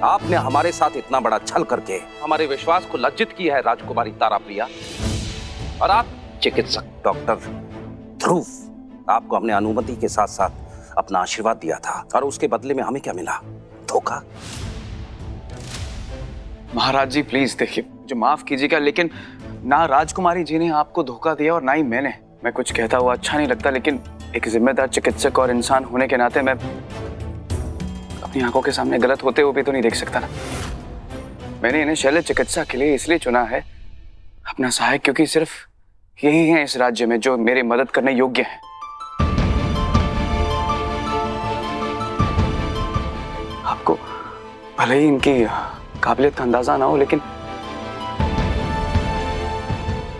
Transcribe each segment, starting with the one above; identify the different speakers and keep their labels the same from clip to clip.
Speaker 1: आपने हमारे साथ इतना बड़ा छल करके हमारे विश्वास को लज्जित किया है राजकुमारी तारा प्रिया। और आप चिकित्सक डॉक्टर ध्रुव, आपको हमने अनुमति के साथ साथ अपना आशीर्वाद दिया था और उसके बदले में हमें क्या मिला? धोखा।
Speaker 2: महाराज जी प्लीज देखिए, मुझे माफ कीजिएगा, लेकिन ना राजकुमारी जी ने आपको धोखा दिया और ना ही मैंने। मैं कुछ कहता हुआ अच्छा नहीं लगता, लेकिन एक जिम्मेदार चिकित्सक और इंसान होने के नाते मैं अपनी आंखों के सामने गलत होते हुए भी तो नहीं देख सकता ना। मैंने इन्हें शल्य चिकित्सा के लिए इसलिए चुना है अपना सहायक, क्योंकि सिर्फ यही है इस राज्य में जो मेरी मदद करने योग्य है। आपको भले ही इनकी काबिलियत का अंदाजा ना हो, लेकिन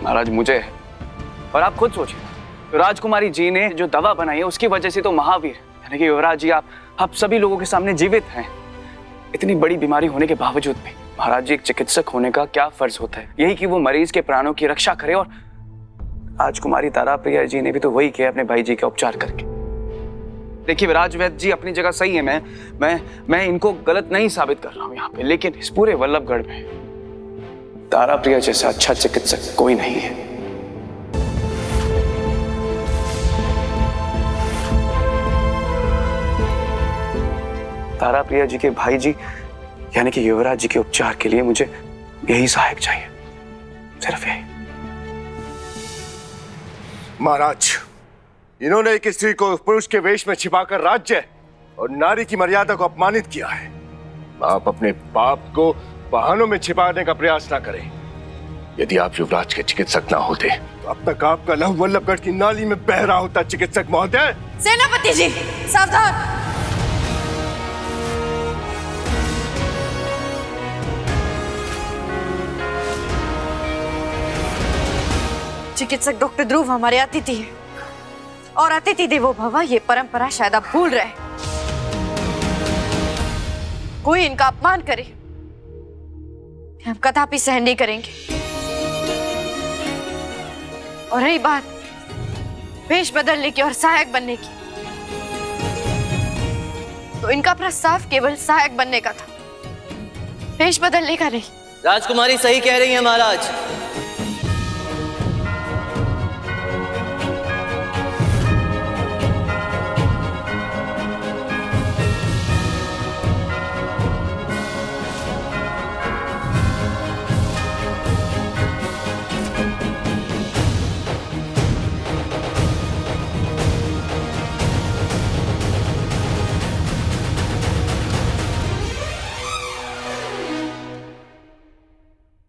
Speaker 2: महाराज मुझे, और आप खुद सोचिए, तो राजकुमारी जी ने जो दवा बनाई है उसकी वजह से तो महावीर यानी कि युवराज जी आप सभी लोगों के सामने जीवित हैं। इतनी बड़ी बीमारी होने के बावजूद भी महाराज जी एक चिकित्सक होने का क्या फर्ज होता है? यही कि वो मरीज के प्राणों की रक्षा करे, और राजकुमारी तारा प्रिया जी ने भी तो वही किया अपने भाई जी का उपचार करके। देखिए राजवैद्य जी अपनी जगह सही है, मैं इनको गलत नहीं साबित कर रहा हूं यहाँ पे, लेकिन इस पूरे वल्लभगढ़ में तारा प्रिया जैसा अच्छा चिकित्सक कोई नहीं है। तारा प्रिया जी के भाई जी यानी कि युवराज जी के उपचार के लिए मुझे यही सहायक चाहिए, सिर्फ यही।
Speaker 3: महाराज, इन्होंने एक स्त्री को पुरुष के वेश में छिपाकर राज्य और नारी की मर्यादा को अपमानित किया है। आप अपने पाप को बहानों में छिपाने का प्रयास ना करें। यदि आप युवराज के चिकित्सक ना होते तो अब तक आपका लहू वल्लभगढ़ की नाली में बह रहा होता। चिकित्सक महोदय।
Speaker 4: सेनापति जी सावधान। चिकित्सक डॉक्टर ध्रुव हमारे अतिथि हैं, और अतिथि देवो भव ये परंपरा शायद आप भूल रहे। कोई इनका अपमान करे हम कदापि सहन नहीं करेंगे। और रही बात वेश बदलने की और सहायक बनने की, तो इनका प्रस्ताव केवल सहायक बनने का था, वेश बदलने का नहीं।
Speaker 5: राजकुमारी सही कह रही है महाराज।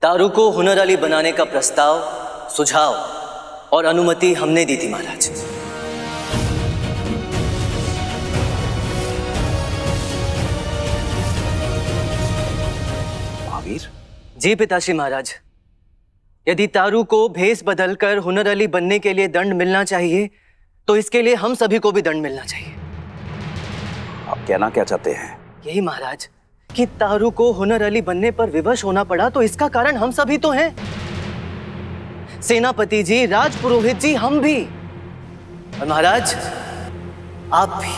Speaker 5: तारू को हुनर अली बनाने का प्रस्ताव, सुझाव और अनुमति हमने दी थी महाराज।
Speaker 1: महावीर?
Speaker 5: जी पिताश्री महाराज, यदि तारू को भेष बदलकर हुनर अली बनने के लिए दंड मिलना चाहिए तो इसके लिए हम सभी को भी दंड मिलना चाहिए।
Speaker 1: आप कहना क्या चाहते हैं?
Speaker 5: यही महाराज कि तारू को हुनर अली बनने पर विवश होना पड़ा तो इसका कारण हम सभी तो हैं। सेनापति जी, राजपुरोहित जी, हम भी, और महाराज आप भी।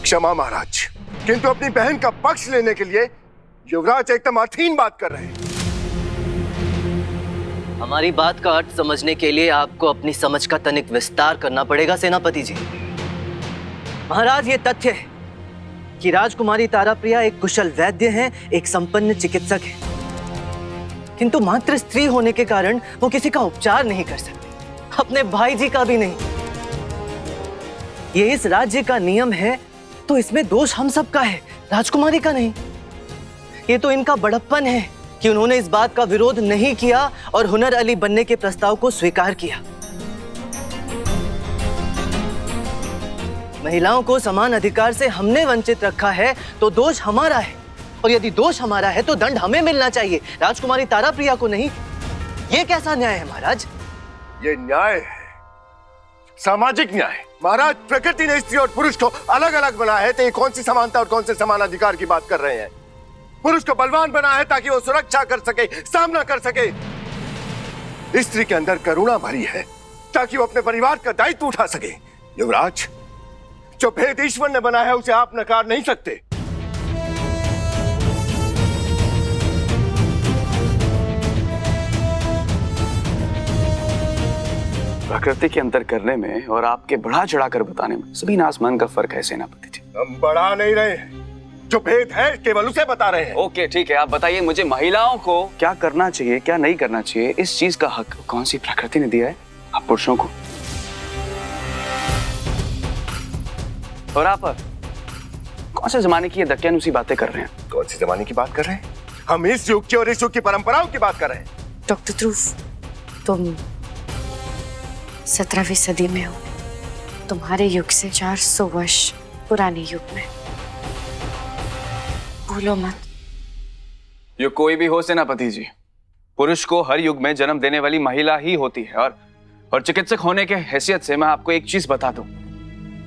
Speaker 3: क्षमा महाराज, किंतु अपनी बहन का पक्ष लेने के लिए युवराज एकदम अर्थहीन बात कर रहे हैं।
Speaker 5: हमारी बात का अर्थ समझने के लिए आपको अपनी समझ का तनिक विस्तार करना पड़ेगा सेनापति जी। महाराज, ये तथ्य है कि राजकुमारी तारा प्रिया एक कुशल वैद्य हैं, एक संपन्न चिकित्सक है, किंतु मात्र स्त्री होने के कारण वो किसी का उपचार नहीं कर सकते, अपने भाई जी का भी नहीं। ये इस राज्य का नियम है, तो इसमें दोष हम सबका है, राजकुमारी का नहीं। ये तो इनका बड़प्पन है कि उन्होंने इस बात का विरोध नहीं किया और हुनर अली बनने के प्रस्ताव को स्वीकार किया। महिलाओं को समान अधिकार से हमने वंचित रखा है तो दोष हमारा है, और यदि दोष हमारा है तो दंड हमें मिलना चाहिए, राजकुमारी तारा प्रिया को नहीं। ये कैसा न्याय है महाराज?
Speaker 3: ये न्याय है, सामाजिक न्याय। महाराज, प्रकृति ने स्त्री और पुरुष को अलग अलग बनाया है, तो ये कौन सी समानता और कौन से समान अधिकार की बात कर रहे हैं? पुरुष को बलवान बना है ताकि वो सुरक्षा कर सके, सामना कर सके। स्त्री के अंदर करुणा भरी है ताकि वो अपने परिवार का दायित्व उठा सके। युवराज, जो भेद ईश्वर ने बनाया है उसे आप नकार नहीं सकते।
Speaker 2: प्रकृति के अंतर करने में और आपके बढ़ा चढ़ाकर बताने में जमीन आसमान का फर्क है सेनापति जी।
Speaker 3: हम बढ़ा नहीं रहे, जो भेद है केवल उसे बता रहे हैं।
Speaker 2: ओके ठीक है, आप बताइए मुझे महिलाओं को क्या करना चाहिए क्या नहीं करना चाहिए, इस चीज का हक कौन सी प्रकृति ने दिया है आप पुरुषों को? और आप कौन से जमाने की ये दकियानुसी बातें कर रहे हैं?
Speaker 3: कौन सी जमाने की बात कर रहे हैं? हम इस युग की और इस युग की परंपराओं की बात कर रहे हैं।
Speaker 4: डॉक्टर ध्रुव, तुम 17वीं सदी में हो। तुम्हारे युग से 400 वर्ष पुराने युग में। भूलो मत।
Speaker 2: युग कोई भी हो सेनापति जी, पुरुष को हर युग में जन्म देने वाली महिला ही होती है। और चिकित्सक होने के हैसियत से मैं आपको एक चीज बता दूं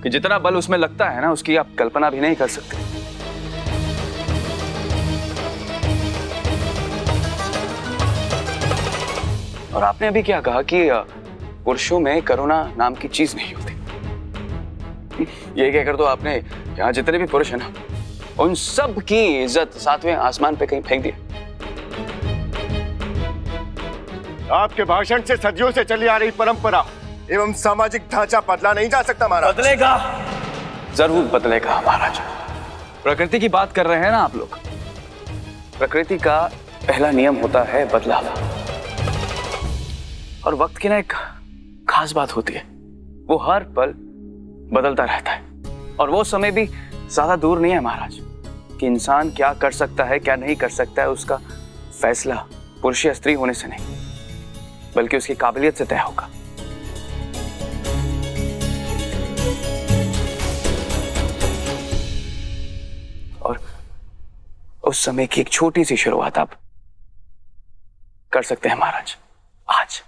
Speaker 2: कि जितना बल उसमें लगता है ना, उसकी आप कल्पना भी नहीं कर सकते। और आपने अभी क्या कहा कि पुरुषों में करुणा नाम की चीज नहीं होती। ये कहकर तो आपने यहाँ जितने भी पुरुष हैं ना, उन सब की इज्जत 7वें आसमान पे कहीं फेंक दिया।
Speaker 3: आपके भाषण से सदियों से चली आ रही परंपरा एवं सामाजिक ढांचा बदला नहीं जा सकता महाराज।
Speaker 2: बदलेगा, जरूर बदलेगा महाराज। प्रकृति की बात कर रहे हैं ना आप लोग। प्रकृति का पहला नियम होता है बदलाव। और वक्त की ना एक खास बात होती है, वो हर पल बदलता रहता है। और वो समय भी ज्यादा दूर नहीं है महाराज कि इंसान क्या कर सकता है क्या नहीं कर सकता है, उसका फैसला पुरुष या स्त्री होने से नहीं बल्कि उसकी काबिलियत से तय होगा। और उस समय की एक छोटी सी शुरुआत आप कर सकते हैं महाराज आज।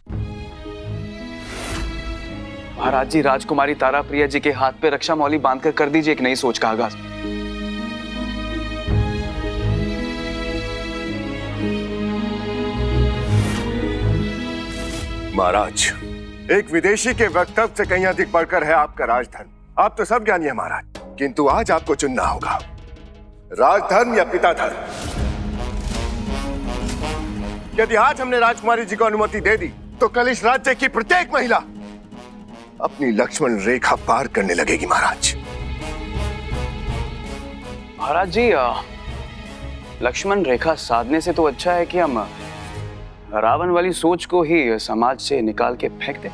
Speaker 2: महाराज जी, राजकुमारी ताराप्रिया जी के हाथ पे रक्षा मौली बांधकर कर दीजिए एक नई सोच का आगाज।
Speaker 3: महाराज, एक विदेशी के वक्तव्य से कहीं अधिक बढ़कर है आपका राजधर्म। आप तो सब ज्ञानी है महाराज, किंतु आज आपको चुनना होगा, राजधर्म या पिता धर्म। यदि आज हमने राजकुमारी जी को अनुमति दे दी तो कल इस राज्य की प्रत्येक महिला अपनी लक्ष्मण रेखा पार करने लगेगी महाराज।
Speaker 2: महाराज जी, लक्ष्मण रेखा साधने से तो अच्छा है कि हम रावण वाली सोच को ही समाज से निकाल के फेंक दें।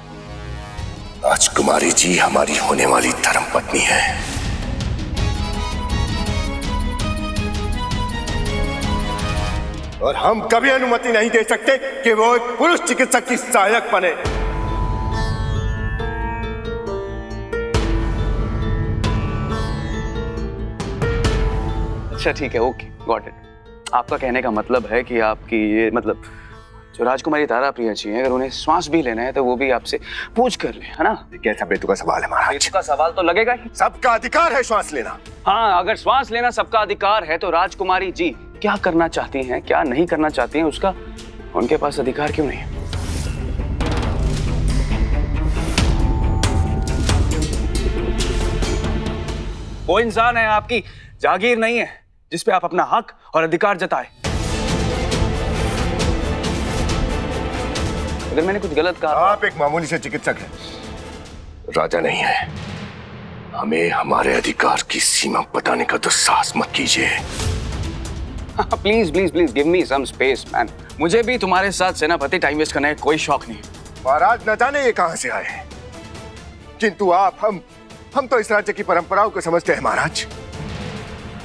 Speaker 3: राजकुमारी जी हमारी होने वाली धर्मपत्नी है। और हम कभी अनुमति नहीं दे सकते कि वो एक पुरुष चिकित्सक की सहायक बने।
Speaker 2: अच्छा ठीक है, ओके, गॉट इट। आपका कहने का मतलब है कि आपकी ये मतलब जो राजकुमारी ताराप्रिया जी हैं, अगर उन्हें श्वास भी लेना है तो वो भी आपसे पूछ कर ले, है ना?
Speaker 3: कैसा बेतुका सवाल है महाराज?
Speaker 2: बेतुका सवाल तो लगेगा ही।
Speaker 3: सबका अधिकार है श्वास लेना।
Speaker 2: हाँ, अगर श्वास लेना सबका अधिकार है तो राजकुमारी जी क्या करना चाहती हैं क्या नहीं करना चाहती हैं उसका उनके पास अधिकार क्यों नहीं है? वो इंसान है, आपकी जागीर नहीं है जिसपे आप अपना हक और अधिकार जताए। अगर मैंने कुछ गलत कहा,
Speaker 3: आप एक मामूली से चिकित्सक हैं, राजा नहीं है। हमें हमारे अधिकार की सीमा बताने का तो साहस मत कीजिए।
Speaker 2: Please please please give me some space man. मुझे भी तुम्हारे साथ सेनापति टाइम वेस्ट करने का कोई शौक नहीं।
Speaker 3: महाराज न जाने ये कहां से आए हैं, किंतु आप हम तो इस राज्य की परंपराओं को समझते हैं महाराज।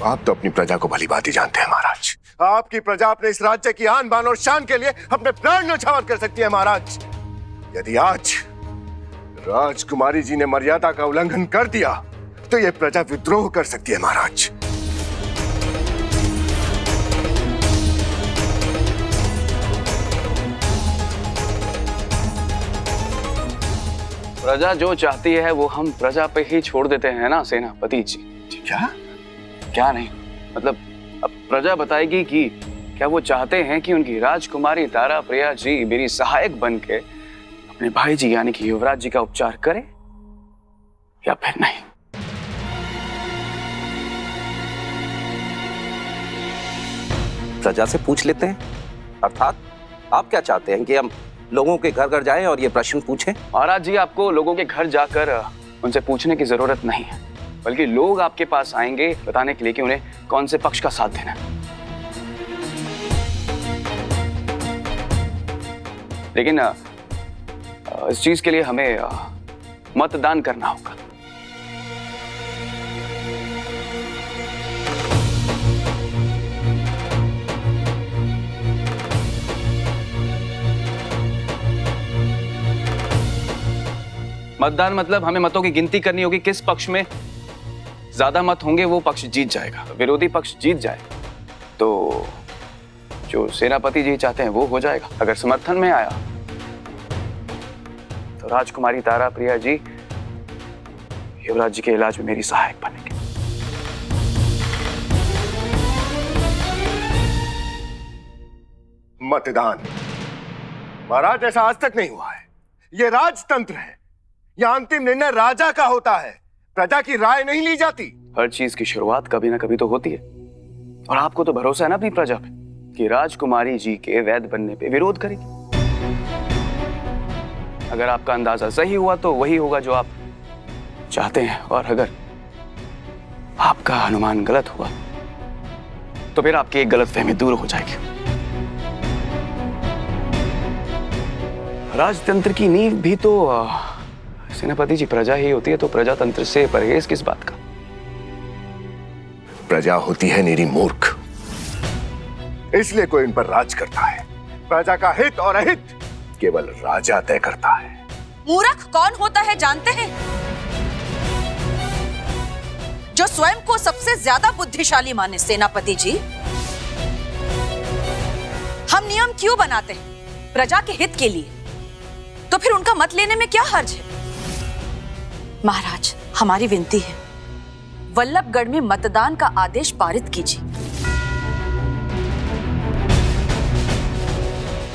Speaker 3: आप तो अपनी प्रजा को भली भांति जानते हैं महाराज। आपकी प्रजा अपने इस राज्य की आन बान और शान के लिए अपने प्राण न्यौछावर कर सकती है महाराज। यदि आज राजकुमारी जी ने मर्यादा का उल्लंघन कर दिया तो यह प्रजा विद्रोह कर सकती है महाराज।
Speaker 2: प्रजा जो चाहती है वो हम प्रजा पे ही छोड़ देते हैं ना सेनापति जी।
Speaker 3: क्या?
Speaker 2: क्या नहीं, मतलब अब प्रजा बताएगी कि क्या वो चाहते हैं कि उनकी राजकुमारी तारा प्रिया जी मेरी सहायक बनके अपने भाई जी यानी कि युवराज जी का उपचार करे या फिर नहीं।
Speaker 1: प्रजा से पूछ लेते हैं, अर्थात आप क्या चाहते हैं कि हम लोगों के घर घर जाएं और ये प्रश्न पूछें?
Speaker 2: महाराज जी, आपको लोगों के घर जाकर उनसे पूछने की जरूरत नहीं है, बल्कि लोग आपके पास आएंगे बताने के लिए कि उन्हें कौन से पक्ष का साथ देना है। लेकिन इस चीज के लिए हमें मतदान करना होगा। मतदान मतलब हमें मतों की गिनती करनी होगी, किस पक्ष में ज्यादा मत होंगे वो पक्ष जीत जाएगा। विरोधी पक्ष जीत जाए तो जो सेनापति जी चाहते हैं वो हो जाएगा। अगर समर्थन में आया तो राजकुमारी तारा प्रिया जी युवराज जी के इलाज में मेरी सहायक बनेंगे।
Speaker 3: मतदान महाराज, ऐसा आज तक नहीं हुआ है। यह राजतंत्र है, यह अंतिम निर्णय राजा का होता है, प्रजा की राय नहीं ली जाती।
Speaker 2: हर चीज की शुरुआत कभी ना कभी तो होती है, और आपको तो भरोसा है ना अपनी प्रजा पे कि राजकुमारी जी के वैद्य बनने पे विरोध करेगी। अगर आपका अंदाजा सही हुआ तो वही होगा जो आप चाहते हैं, और अगर आपका अनुमान गलत हुआ तो फिर आपकी एक गलतफहमी दूर हो जाएगी। राजतंत्र की नींव भी तो सेनापति जी प्रजा ही होती है, तो प्रजातंत्र से परहेज किस बात का?
Speaker 3: प्रजा होती है निरी मूर्ख, इसलिए कोई इन पर राज करता है। प्रजा का हित और अहित केवल राजा तय करता है।
Speaker 6: मूर्ख कौन होता है जानते हैं? जो स्वयं को सबसे ज्यादा बुद्धिशाली माने। सेनापति जी, हम नियम क्यों बनाते हैं? प्रजा के हित के लिए। तो फिर उनका मत लेने में क्या हर्ज है? महाराज, हमारी विनती है, वल्लभगढ़ में मतदान का आदेश पारित कीजिए।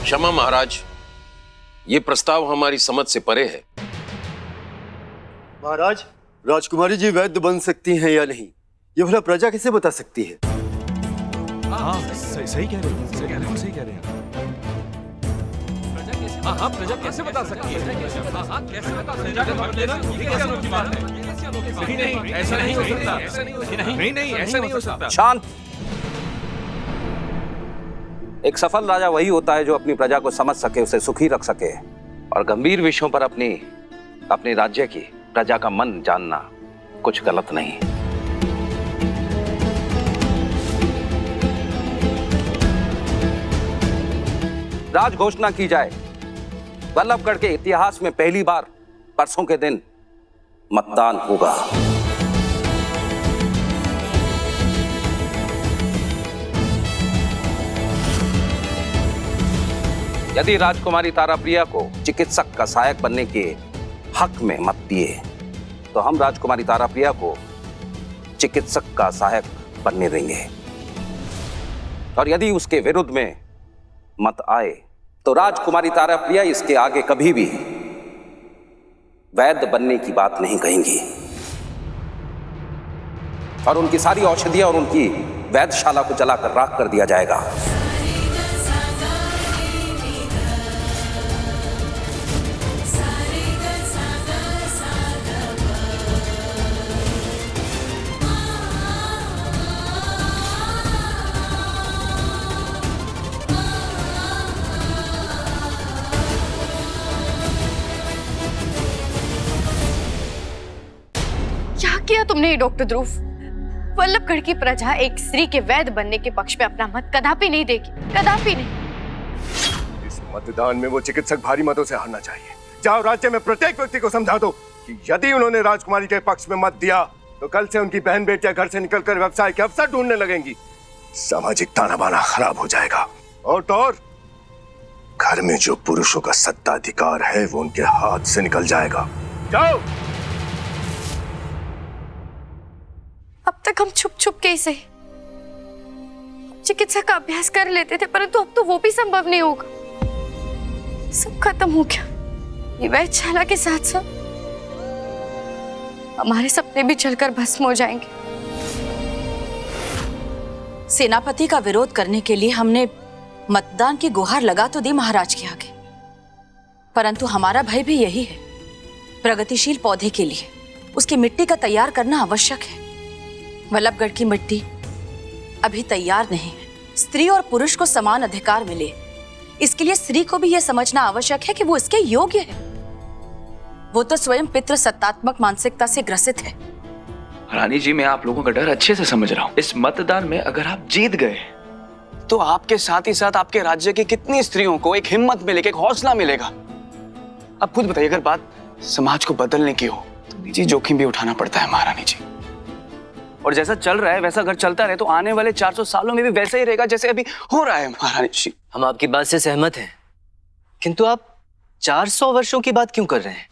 Speaker 7: क्षमा महाराज, ये प्रस्ताव हमारी समझ से परे है।
Speaker 8: महाराज, राजकुमारी जी वैद्य बन सकती हैं या नहीं, ये भला प्रजा कैसे बता सकती है?
Speaker 9: हाँ, सही कह रहे हैं, सही कह रहे हैं। हाँ, प्रजा कैसे बता सकती है? हाँ, कैसे बता सकती है? नहीं, ऐसा नहीं हो सकता। नहीं, ऐसा नहीं हो सकता।
Speaker 1: शांत। एक सफल राजा वही होता है जो अपनी प्रजा को समझ सके, उसे सुखी रख सके, और गंभीर विषयों पर अपने राज्य की प्रजा का मन जानना कुछ गलत नहीं। राज घोषणा की जाए। वल्लभगढ़ के इतिहास में पहली बार परसों के दिन मतदान होगा। यदि राजकुमारी तारा प्रिया को चिकित्सक का सहायक बनने के हक में मत दिए तो हम राजकुमारी तारा प्रिया को चिकित्सक का सहायक बनने देंगे, और यदि उसके विरुद्ध में मत आए तो राजकुमारी तारा प्रिया इसके आगे कभी भी वैद्य बनने की बात नहीं कहेंगी, और उनकी सारी औषधियां और उनकी वैद्यशाला को जलाकर राख कर दिया जाएगा।
Speaker 4: क्या किया तुमने डॉक्टर ध्रुव? वल्लभगढ़ की प्रजा एक स्त्री के वैद्य बनने के पक्ष में अपना मत कदापि नहीं देगी, कदापि नहीं।
Speaker 3: इस मतदान में वो चिकित्सक भारी मतों से हारना चाहिए। जाओ राज्य में प्रत्येक व्यक्ति को समझा दो कि यदि उन्होंने राजकुमारी के पक्ष में मत दिया तो कल से उनकी बहन बेटियां घर से निकलकर व्यवसाय के अवसर ढूंढने लगेंगी। सामाजिक ताना बाना खराब हो जाएगा, और तो और घर में जो पुरुषों का सत्ताधिकार है वो उनके हाथ से निकल जाएगा। जाओ।
Speaker 4: अब तक हम छुप छुप के इसे चिकित्सा का अभ्यास कर लेते थे, परंतु अब तो वो भी संभव नहीं होगा। सब खत्म हो गया। ये वैधशाला के साथ साथ हमारे सपने भी जलकर भस्म हो जाएंगे।
Speaker 6: सेनापति का विरोध करने के लिए हमने मतदान की गुहार लगा तो दी महाराज के आगे, परंतु हमारा भय भी यही है, प्रगतिशील पौधे के लिए उसकी मिट्टी का तैयार करना आवश्यक है। वल्लभगढ़ की मिट्टी अभी तैयार नहीं है। स्त्री और पुरुष को समान अधिकार मिले, इसके लिए स्त्री को भी यह समझना आवश्यक है कि वो इसके योग्य है। वो तो स्वयं पितृ सत्तात्मक मानसिकता से ग्रसित है।
Speaker 2: रानी जी, मैं आप लोगों का डर अच्छे से समझ रहा हूँ। इस मतदान में अगर आप जीत गए तो आपके साथ ही साथ आपके राज्य की कितनी स्त्रियों को एक हिम्मत मिलेगी, एक हौसला मिलेगा। अब खुद बताइए, अगर बात समाज को बदलने की हो तो निजी जोखिम भी उठाना पड़ता है महारानी जी। और जैसा चल रहा है वैसा अगर चलता रहे तो आने वाले 400 सालों में भी वैसा ही रहेगा जैसे अभी हो रहा है महारानी जी।
Speaker 5: हम आपकी बात से सहमत हैं, किंतु आप 400 वर्षों की बात क्यों कर रहे हैं?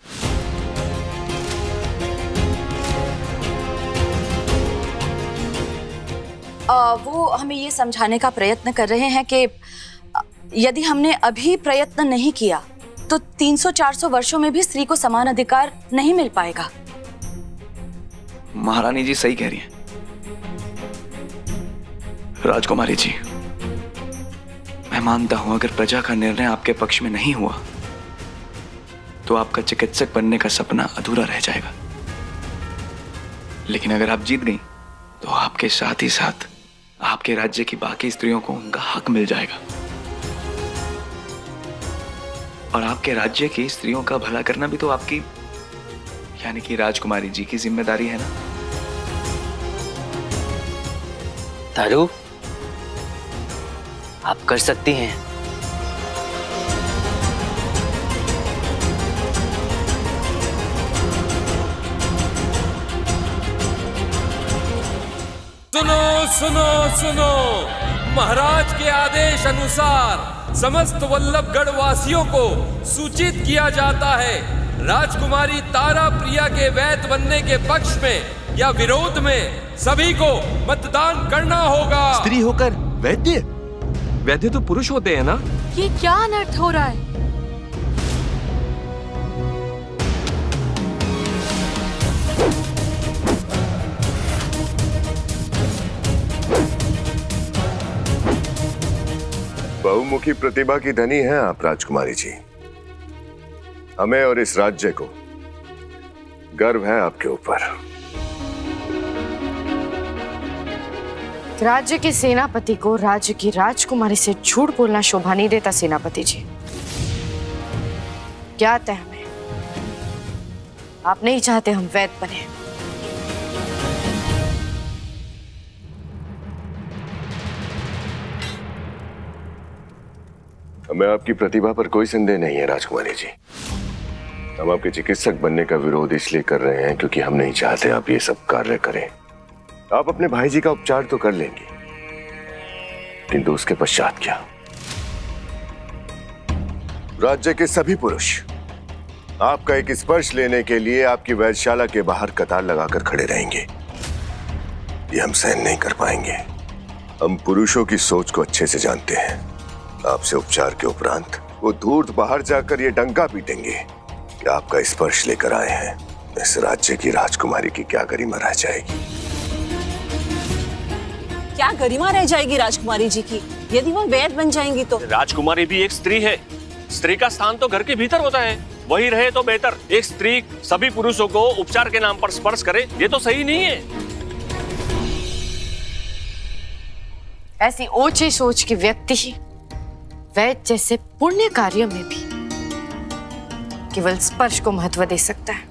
Speaker 6: वो हमें ये समझाने का प्रयत्न कर रहे हैं कि यदि हमने अभी प्रयत्न नहीं किया तो 300-400 वर्षों में भी स्त्री को समान अधिकार नहीं मिल पाएगा।
Speaker 2: महारानी जी सही कह रही हैं। राजकुमारी जी, मैं मानता हूं अगर प्रजा का निर्णय आपके पक्ष में नहीं हुआ तो आपका चिकित्सक बनने का सपना अधूरा रह जाएगा। लेकिन अगर आप जीत गई तो आपके साथ ही साथ आपके राज्य की बाकी स्त्रियों को उनका हक मिल जाएगा। और आपके राज्य की स्त्रियों का भला करना भी तो आपकी, यानी कि राजकुमारी जी की जिम्मेदारी है ना।
Speaker 5: तारू, आप कर सकती हैं।
Speaker 10: सुनो सुनो सुनो, महाराज के आदेश अनुसार समस्त वल्लभगढ़ वासियों को सूचित किया जाता है, राजकुमारी तारा प्रिया के वैध बनने के पक्ष में या विरोध में सभी को मतदान करना होगा।
Speaker 9: स्त्री होकर वैद्य? वैद्य तो पुरुष होते हैं ना?
Speaker 6: ये क्या अनर्थ हो रहा है?
Speaker 3: बहुमुखी प्रतिभा की धनी हैं आप राजकुमारी जी। हमें और इस राज्य को गर्व है आपके ऊपर।
Speaker 4: राज्य के सेनापति को राज्य की राजकुमारी से झूठ बोलना शोभा नहीं देता सेनापति जी। क्या आता है हमें? आप नहीं चाहते हम वैद्य बने।
Speaker 3: हमें आपकी प्रतिभा पर कोई संदेह नहीं है राजकुमारी जी। हम आपके चिकित्सक बनने का विरोध इसलिए कर रहे हैं क्योंकि हम नहीं चाहते आप ये सब कार्य करें। आप अपने भाई जी का उपचार तो कर लेंगे, किंतु उसके पश्चात क्या? राज्य के सभी पुरुष आपका एक स्पर्श लेने के लिए आपकी वैधशाला के बाहर कतार लगाकर खड़े रहेंगे। ये हम सहन नहीं कर पाएंगे। हम पुरुषों की सोच को अच्छे से जानते हैं। आपसे उपचार के उपरांत वो धूर्त बाहर जाकर ये डंका पीटेंगे कि आपका स्पर्श लेकर आए हैं। इस राज्य की राजकुमारी की क्या गरिमा रह जाएगी?
Speaker 6: क्या गरिमा रह जाएगी राजकुमारी जी की यदि वो वैद्य बन जाएंगी तो?
Speaker 11: राजकुमारी भी एक स्त्री है। स्त्री का स्थान तो घर के भीतर होता है, वही रहे तो बेहतर। एक स्त्री सभी पुरुषों को उपचार के नाम पर स्पर्श करे, ये तो सही नहीं है।
Speaker 4: ऐसी ऊंची सोच की व्यक्ति ही वैद्य जैसे पुण्य कार्य में भी केवल स्पर्श को महत्व दे सकता है।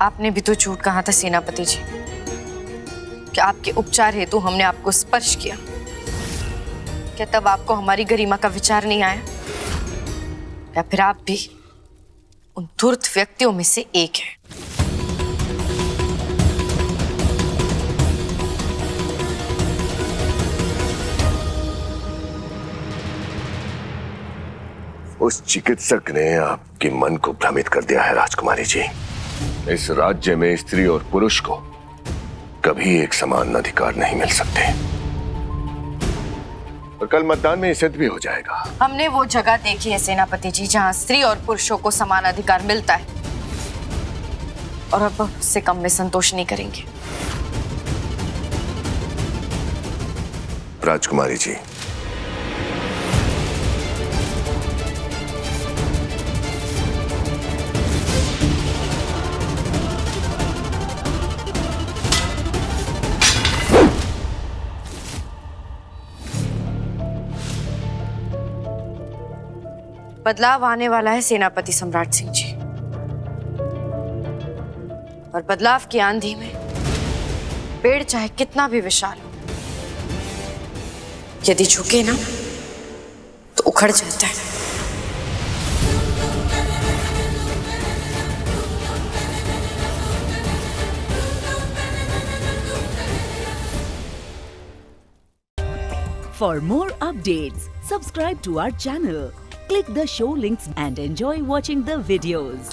Speaker 4: आपने भी तो झूठ कहा था सेनापति जी कि आपके उपचार हेतु हमने आपको स्पर्श किया। क्या तब आपको हमारी गरिमा का विचार नहीं आया? या फिर आप भी उन धूर्त व्यक्तियों में से एक हैं?
Speaker 3: उस चिकित्सक ने आपके मन को भ्रमित कर दिया है राजकुमारी जी। इस राज्य में स्त्री और पुरुष को कभी एक समान अधिकार नहीं मिल सकते। और कल मतदान में ये सिद्ध भी हो जाएगा।
Speaker 4: हमने वो जगह देखी है सेनापति जी जहाँ स्त्री और पुरुषों को समान अधिकार मिलता है, और अब उससे कम में संतोष नहीं करेंगे।
Speaker 3: राजकुमारी जी,
Speaker 4: बदलाव आने वाला है सेनापति सम्राट सिंह जी, और बदलाव की आंधी में पेड़ चाहे कितना भी विशाल हो, यदि झुके ना तो उखड़ जाता है।
Speaker 12: For more updates, subscribe to our channel, click the show links and enjoy watching the videos.